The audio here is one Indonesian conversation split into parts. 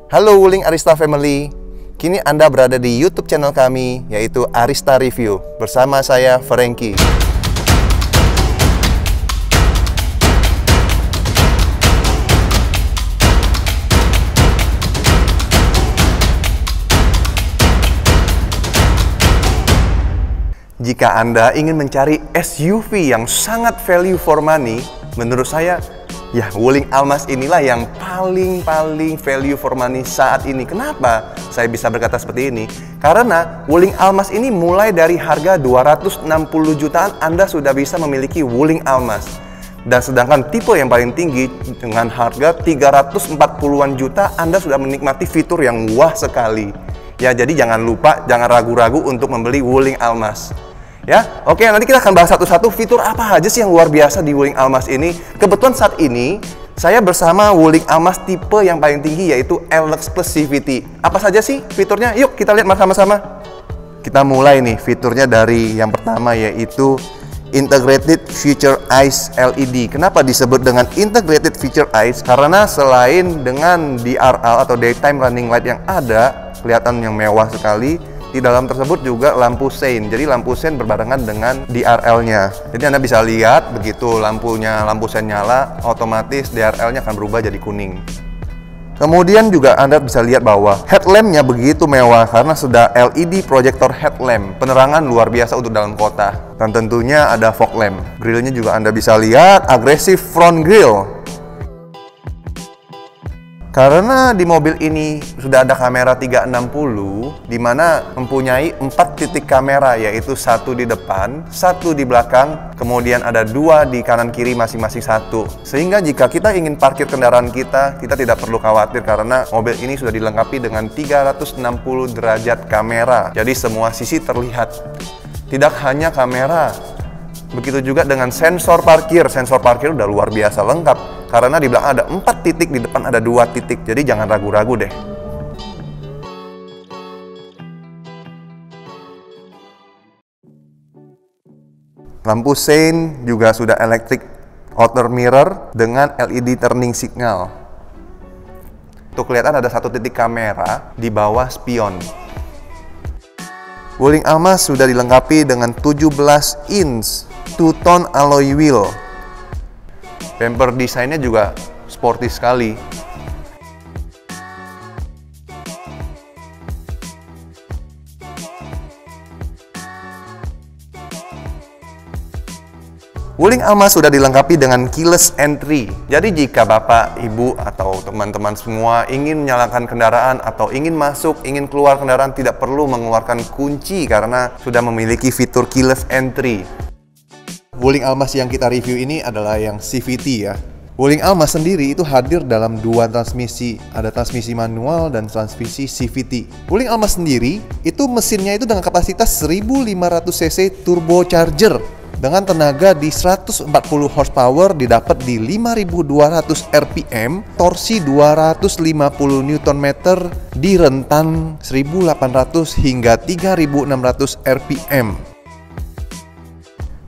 Halo Wuling Arista Family, kini Anda berada di YouTube channel kami, yaitu Arista Review, bersama saya, Franky. Jika Anda ingin mencari SUV yang sangat value for money, menurut saya, ya Wuling Almas inilah yang paling value for money saat ini. Kenapa saya bisa berkata seperti ini? Karena Wuling Almas ini mulai dari harga 260 jutaan Anda sudah bisa memiliki Wuling Almas. Dan sedangkan tipe yang paling tinggi dengan harga 340-an juta Anda sudah menikmati fitur yang wah sekali. Ya, jadi jangan lupa, jangan ragu-ragu untuk membeli Wuling Almas. Ya, oke, nanti kita akan bahas satu-satu fitur apa aja sih yang luar biasa di Wuling Almas ini. Kebetulan saat ini saya bersama Wuling Almas tipe yang paling tinggi, yaitu LX Plus CVT. Apa saja sih fiturnya? Yuk kita lihat sama-sama. Kita mulai nih fiturnya dari yang pertama, yaitu Integrated Feature Eyes LED. Kenapa disebut dengan Integrated Feature Eyes? Karena selain dengan DRL atau Daytime Running Light yang ada, kelihatan yang mewah sekali, di dalam tersebut juga lampu sein. Jadi lampu sein berbarengan dengan DRL-nya. Jadi Anda bisa lihat begitu lampu sein nyala, otomatis DRL-nya akan berubah jadi kuning. Kemudian juga Anda bisa lihat bahwa headlamp-nya begitu mewah karena sudah LED projector headlamp. Penerangan luar biasa untuk dalam kota. Dan tentunya ada fog lamp. Grillnya juga Anda bisa lihat agresif front grill. Karena di mobil ini sudah ada kamera 360, di mana mempunyai 4 titik kamera, yaitu 1 di depan, 1 di belakang, kemudian ada 2 di kanan kiri masing-masing 1. Sehingga jika kita ingin parkir kendaraan kita tidak perlu khawatir karena mobil ini sudah dilengkapi dengan 360 derajat kamera. Jadi semua sisi terlihat. Tidak hanya kamera, begitu juga dengan sensor parkir. Sensor parkir udah luar biasa lengkap. Karena di belakang ada 4 titik, di depan ada 2 titik. Jadi jangan ragu-ragu deh. Lampu sein juga sudah electric outer mirror dengan LED turning signal. Tuh kelihatan ada 1 titik kamera di bawah spion. Wuling Almas sudah dilengkapi dengan 17 inch two-tone alloy wheel. Bumper desainnya juga sporty sekali. Wuling Almas sudah dilengkapi dengan keyless entry. Jadi jika Bapak, Ibu, atau teman-teman semua ingin menyalakan kendaraan atau ingin masuk, ingin keluar kendaraan, tidak perlu mengeluarkan kunci karena sudah memiliki fitur keyless entry. Wuling Almas yang kita review ini adalah yang CVT ya. Wuling Almas sendiri itu hadir dalam 2 transmisi. Ada transmisi manual dan transmisi CVT. Wuling Almas sendiri itu mesinnya itu dengan kapasitas 1500 cc turbocharger dengan tenaga di 140 horsepower, didapat di 5200 rpm, torsi 250 Nm di rentan 1800 hingga 3600 rpm.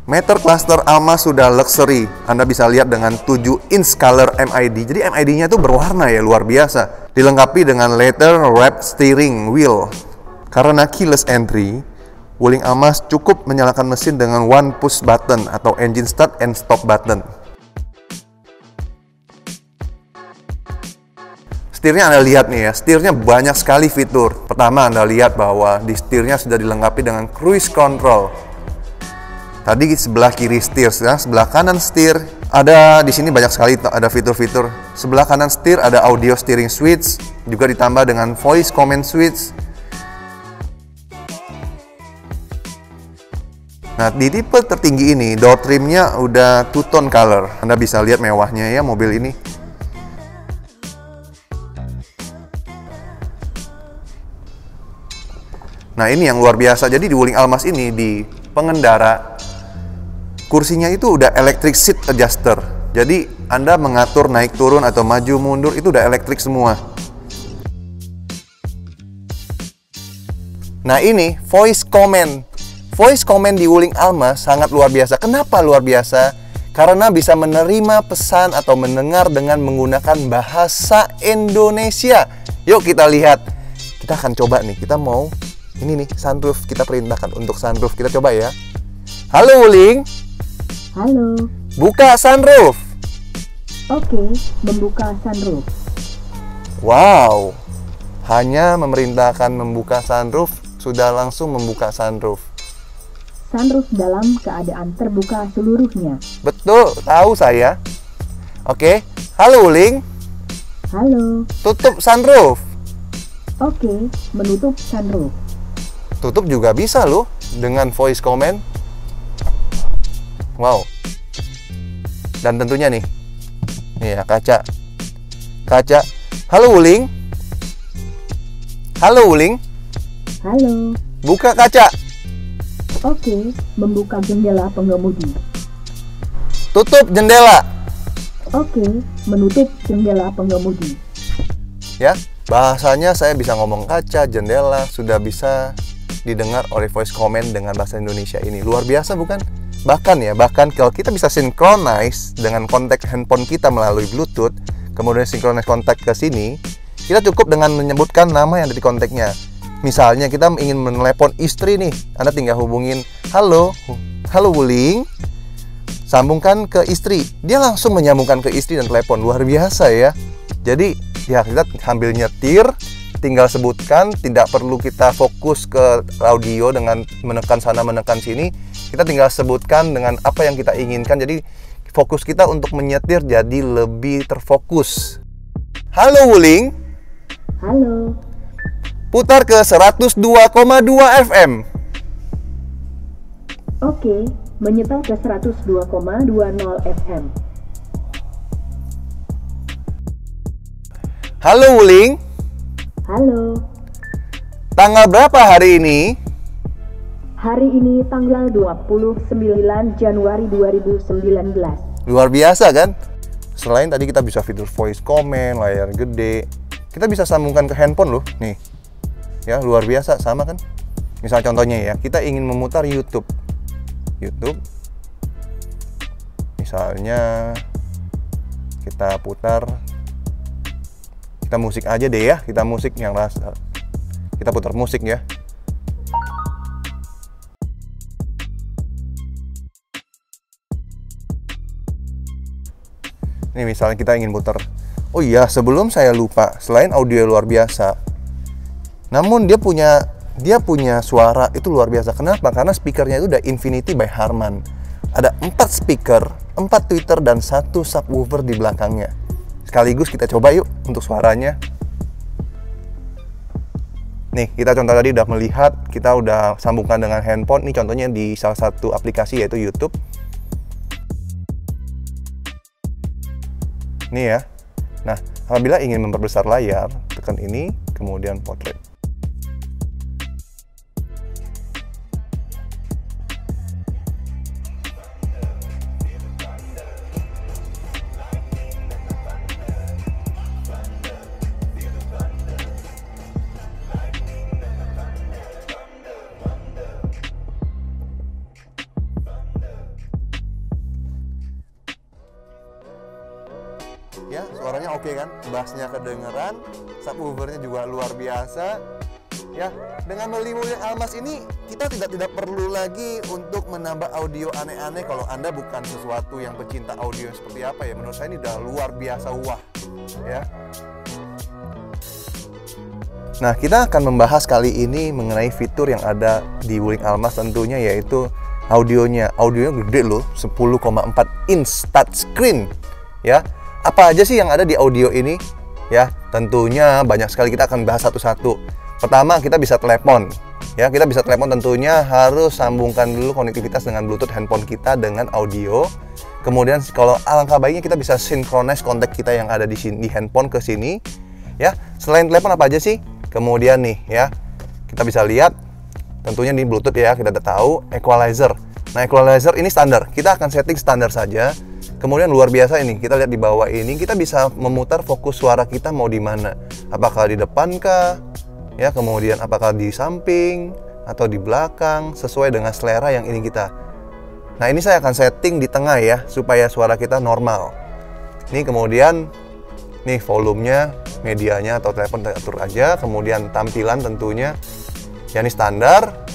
Meter cluster Almas sudah luxury. Anda bisa lihat dengan 7 inch color MID. Jadi MID-nya itu berwarna ya, luar biasa. Dilengkapi dengan leather wrap steering wheel. Karena keyless entry, Wuling Almas cukup menyalakan mesin dengan one push button atau engine start and stop button. Setirnya Anda lihat nih ya, setirnya banyak sekali fitur. Pertama, Anda lihat bahwa di setirnya sudah dilengkapi dengan cruise control. Tadi sebelah kiri setir, ya, sebelah kanan setir. Ada di sini banyak sekali ada fitur-fitur. Sebelah kanan setir ada audio steering switch, juga ditambah dengan voice command switch. Nah, di tipe tertinggi ini door trimnya udah two-tone color. Anda bisa lihat mewahnya ya mobil ini. Nah, ini yang luar biasa. Jadi di Wuling Almas ini di pengendara kursinya itu udah electric seat adjuster. Jadi Anda mengatur naik turun atau maju mundur itu udah elektrik semua. Nah, ini voice command. Voice command di Wuling Almas sangat luar biasa. Kenapa luar biasa? Karena bisa menerima pesan atau mendengar dengan menggunakan bahasa Indonesia. Yuk kita lihat. Kita akan coba nih, kita mau ini nih sunroof, kita perintahkan untuk sunroof. Kita coba ya. Halo Wuling. Halo. Buka sunroof. Oke, membuka sunroof. Wow. Hanya memerintahkan membuka sunroof, sudah langsung membuka sunroof. Sunroof dalam keadaan terbuka seluruhnya. Betul, tahu saya. Oke. Halo Wuling. Halo. Tutup sunroof. Oke, menutup sunroof. Tutup juga bisa loh dengan voice command. Wow. Dan tentunya nih ya kaca. Halo Wuling. Halo Wuling. Halo. Buka kaca. Oke, membuka jendela pengemudi. Tutup jendela. Oke, menutup jendela pengemudi. Ya, bahasanya saya bisa ngomong kaca, jendela, sudah bisa didengar oleh voice command dengan bahasa Indonesia ini. Luar biasa bukan? Bahkan kalau kita bisa synchronize dengan kontak handphone kita melalui Bluetooth, kemudian synchronize kontak ke sini, kita cukup dengan menyebutkan nama yang ada di kontaknya. Misalnya kita ingin menelepon istri nih, Anda tinggal hubungin, halo Wuling, sambungkan ke istri. Dia langsung menyambungkan ke istri dan telepon. Luar biasa ya. Jadi ya kita sambil nyetir, tinggal sebutkan, tidak perlu kita fokus ke audio dengan menekan sana menekan sini. Kita tinggal sebutkan dengan apa yang kita inginkan. Jadi fokus kita untuk menyetir jadi lebih terfokus. Halo Wuling. Halo. Putar ke 102,2 FM. Oke, menyetel ke 102,20 FM. Halo Wuling. Halo. Tanggal berapa hari ini? Hari ini tanggal 29 Januari 2019. Luar biasa kan? Selain tadi kita bisa fitur voice command, layar gede, kita bisa sambungkan ke handphone loh. Nih. Ya, luar biasa, sama kan? Misal contohnya ya, kita ingin memutar YouTube. Misalnya kita putar, kita musik aja deh ya, kita musik yang rasa. Kita putar musik ya. Ini misalnya kita ingin putar. Oh iya, sebelum saya lupa, selain audio luar biasa, namun dia punya suara itu luar biasa. Kenapa? Karena speakernya itu udah Infinity by Harman. Ada 4 speaker, 4 tweeter, dan 1 subwoofer di belakangnya. Sekaligus kita coba yuk untuk suaranya. Nih, kita contoh tadi udah melihat, kita udah sambungkan dengan handphone. Ini contohnya di salah satu aplikasi yaitu YouTube. Nih ya. Nah, apabila ingin memperbesar layar, tekan ini, kemudian portrait. Ya, suaranya oke kan? Bassnya kedengeran, subwoofernya juga luar biasa. Ya, dengan beli Wuling Almas ini kita tidak perlu lagi untuk menambah audio aneh-aneh. Kalau Anda bukan sesuatu yang pecinta audio seperti apa ya, menurut saya ini udah luar biasa wah. Ya. Nah, kita akan membahas kali ini mengenai fitur yang ada di Wuling Almas tentunya, yaitu audionya. Audionya gede loh, 10,4 inch touchscreen. Ya. Apa aja sih yang ada di audio ini? Ya, tentunya banyak sekali, kita akan bahas satu-satu. Pertama, kita bisa telepon. Ya, kita bisa telepon, tentunya harus sambungkan dulu konektivitas dengan Bluetooth handphone kita dengan audio. Kemudian kalau alangkah baiknya kita bisa synchronize kontak kita yang ada di sini, di handphone ke sini. Ya, selain telepon apa aja sih? Kemudian nih ya, kita bisa lihat tentunya di Bluetooth ya, kita udah tahu equalizer. Nah, equalizer ini standar. Kita akan setting standar saja. Kemudian luar biasa ini, kita lihat di bawah ini, kita bisa memutar fokus suara kita mau di mana. Apakah di depan kah? Ya, kemudian apakah di samping atau di belakang, sesuai dengan selera yang ingin kita. Nah, ini saya akan setting di tengah ya, supaya suara kita normal. Ini kemudian Nih volumenya, medianya atau telepon kita atur aja. Kemudian tampilan tentunya, ya ini standar.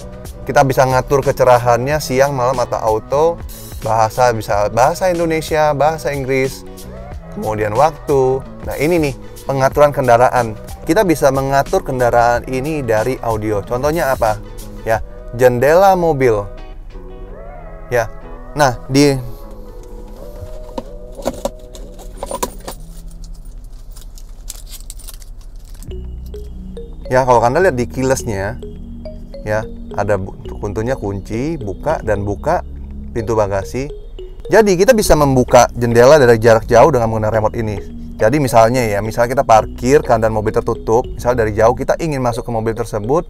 Kita bisa ngatur kecerahannya siang, malam atau auto. Bahasa bisa bahasa Indonesia, bahasa Inggris. Kemudian waktu. Nah ini nih pengaturan kendaraan. Kita bisa mengatur kendaraan ini dari audio. Contohnya apa? Ya, jendela mobil. Ya. Nah, ya kalau Anda lihat di keyless-nya, ya ada tentunya kunci, buka dan buka pintu bagasi. Jadi kita bisa membuka jendela dari jarak jauh dengan menggunakan remote ini. Jadi misalnya kita parkir keadaan mobil tertutup, misalnya dari jauh kita ingin masuk ke mobil tersebut.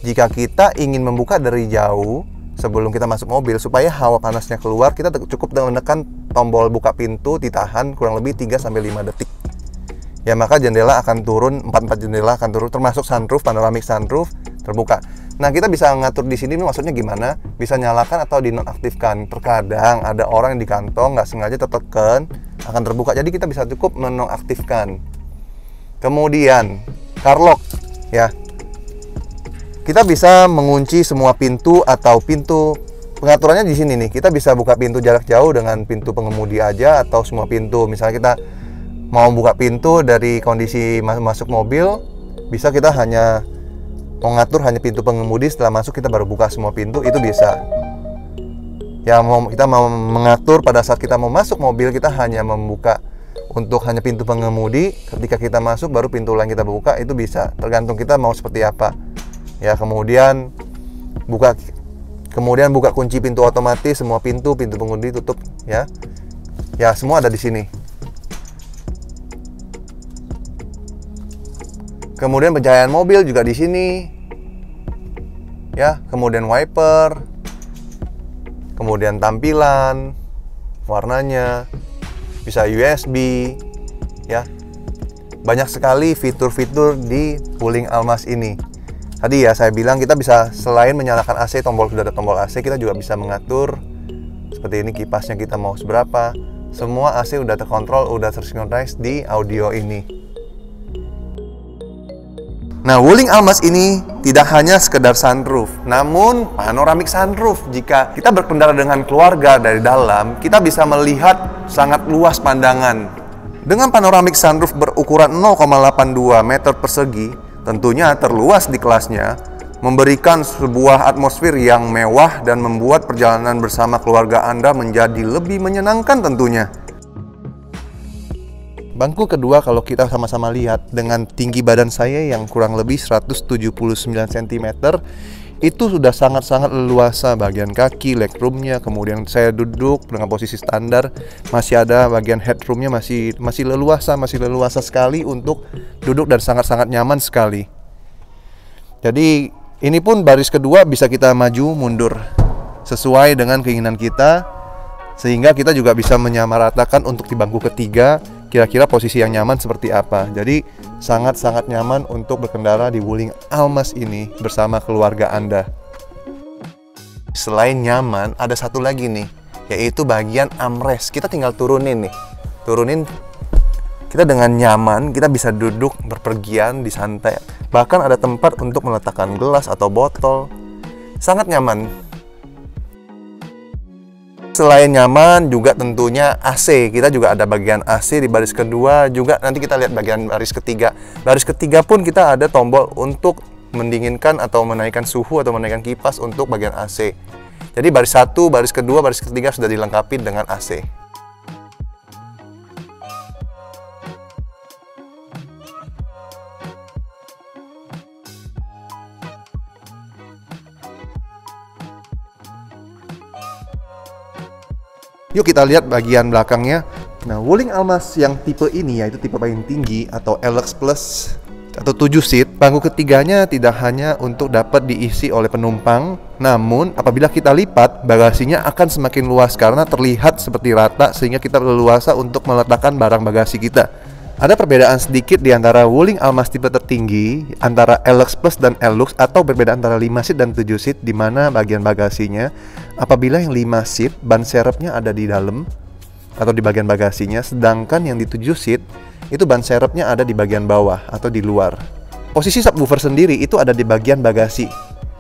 Jika kita ingin membuka dari jauh sebelum kita masuk mobil supaya hawa panasnya keluar, kita cukup menekan tombol buka pintu, ditahan kurang lebih 3-5 detik. Ya maka jendela akan turun, 4 jendela akan turun, termasuk sunroof, panoramic sunroof terbuka. Nah kita bisa ngatur di sini maksudnya gimana? Bisa nyalakan atau dinonaktifkan. Terkadang ada orang yang di kantong nggak sengaja tertekan akan terbuka, jadi kita bisa cukup menonaktifkan. Kemudian car lock, ya kita bisa mengunci semua pintu atau pintu. Pengaturannya di sini nih, kita bisa buka pintu jarak jauh dengan pintu pengemudi aja atau semua pintu. Misalnya kita mau buka pintu dari kondisi masuk mobil, bisa kita hanya mengatur hanya pintu pengemudi, setelah masuk kita baru buka semua pintu, itu bisa. Ya kita mau mengatur pada saat kita mau masuk mobil, kita hanya membuka untuk hanya pintu pengemudi, ketika kita masuk baru pintu lain kita buka, itu bisa. Tergantung kita mau seperti apa. Ya kemudian buka kunci pintu otomatis, semua pintu pengemudi tutup ya. Ya semua ada di sini. Kemudian pencahayaan mobil juga di sini. Ya, kemudian wiper. Kemudian tampilan, warnanya, bisa USB, ya. Banyak sekali fitur-fitur di Wuling Almas ini. Tadi ya saya bilang kita bisa selain menyalakan AC, sudah ada tombol AC, kita juga bisa mengatur seperti ini kipasnya kita mau seberapa. Semua AC udah terkontrol, udah tersinkronis di audio ini. Nah, Wuling Almas ini tidak hanya sekedar sunroof, namun panoramic sunroof. Jika kita berkendara dengan keluarga dari dalam, kita bisa melihat sangat luas pandangan. Dengan panoramic sunroof berukuran 0,82 meter persegi, tentunya terluas di kelasnya, memberikan sebuah atmosfer yang mewah dan membuat perjalanan bersama keluarga Anda menjadi lebih menyenangkan tentunya. Bangku kedua kalau kita sama-sama lihat dengan tinggi badan saya yang kurang lebih 179 cm, itu sudah sangat-sangat leluasa bagian kaki, legroomnya. Kemudian saya duduk dengan posisi standar, masih ada bagian headroomnya masih leluasa sekali untuk duduk dan sangat-sangat nyaman sekali. Jadi ini pun baris kedua bisa kita maju mundur sesuai dengan keinginan kita, sehingga kita juga bisa menyamaratakan untuk di bangku ketiga kira-kira posisi yang nyaman seperti apa. Jadi sangat-sangat nyaman untuk berkendara di Wuling Almas ini bersama keluarga Anda. Selain nyaman, ada satu lagi nih, yaitu bagian armrest. Kita tinggal turunin. Kita dengan nyaman, kita bisa duduk berpergian di santai. Bahkan ada tempat untuk meletakkan gelas atau botol. Sangat nyaman. Selain nyaman, juga tentunya AC. Kita juga ada bagian AC di baris kedua. Juga nanti kita lihat bagian baris ketiga. Baris ketiga pun kita ada tombol untuk mendinginkan atau menaikkan suhu atau menaikkan kipas untuk bagian AC. Jadi baris 1, baris kedua, baris ketiga sudah dilengkapi dengan AC. Yuk kita lihat bagian belakangnya. Nah, Wuling Almas yang tipe ini, yaitu tipe paling tinggi atau LX Plus atau 7 seat, bangku ketiganya tidak hanya untuk dapat diisi oleh penumpang, namun apabila kita lipat, bagasinya akan semakin luas karena terlihat seperti rata, sehingga kita leluasa untuk meletakkan barang bagasi kita. Ada perbedaan sedikit di antara Wuling Almas tipe tertinggi antara LX Plus dan Lux, atau berbeda antara 5 seat dan 7 seat, di mana bagian bagasinya apabila yang 5 seat ban serepnya ada di dalam atau di bagian bagasinya, sedangkan yang di 7 seat itu ban serepnya ada di bagian bawah atau di luar. Posisi subwoofer sendiri itu ada di bagian bagasi.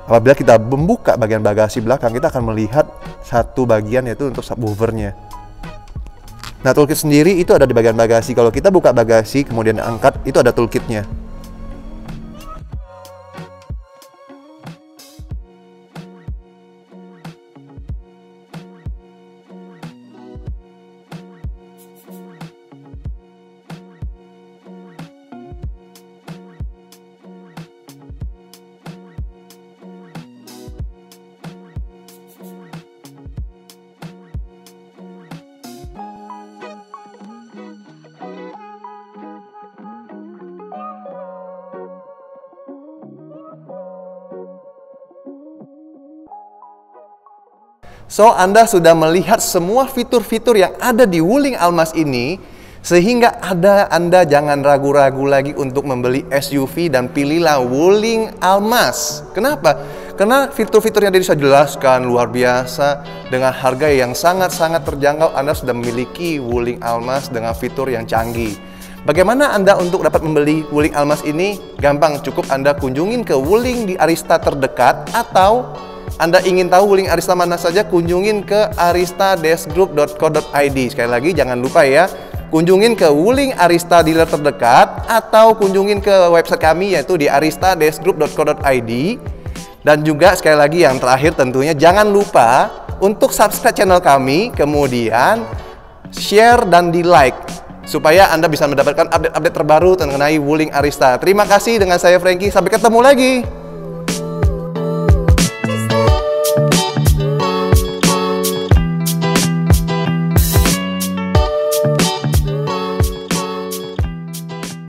Apabila kita membuka bagian bagasi belakang, kita akan melihat satu bagian yaitu untuk subwoofernya. Nah, toolkit sendiri itu ada di bagian bagasi. Kalau kita buka bagasi kemudian angkat, itu ada toolkitnya. So, Anda sudah melihat semua fitur-fitur yang ada di Wuling Almas ini, sehingga Anda jangan ragu-ragu lagi untuk membeli SUV dan pilihlah Wuling Almas. Kenapa? Karena fitur-fitur yang tadi saya jelaskan luar biasa, dengan harga yang sangat-sangat terjangkau. Anda sudah memiliki Wuling Almas dengan fitur yang canggih. Bagaimana Anda untuk dapat membeli Wuling Almas ini? Gampang, cukup Anda kunjungin ke Wuling di Arista terdekat, atau Anda ingin tahu Wuling Arista mana saja, kunjungin ke arista-group.co.id. Sekali lagi jangan lupa ya, kunjungin ke Wuling Arista dealer terdekat atau kunjungin ke website kami yaitu di arista-group.co.id. Dan juga sekali lagi yang terakhir tentunya jangan lupa untuk subscribe channel kami, kemudian share dan di like supaya Anda bisa mendapatkan update-update terbaru mengenai Wuling Arista. Terima kasih, dengan saya Frankie, sampai ketemu lagi.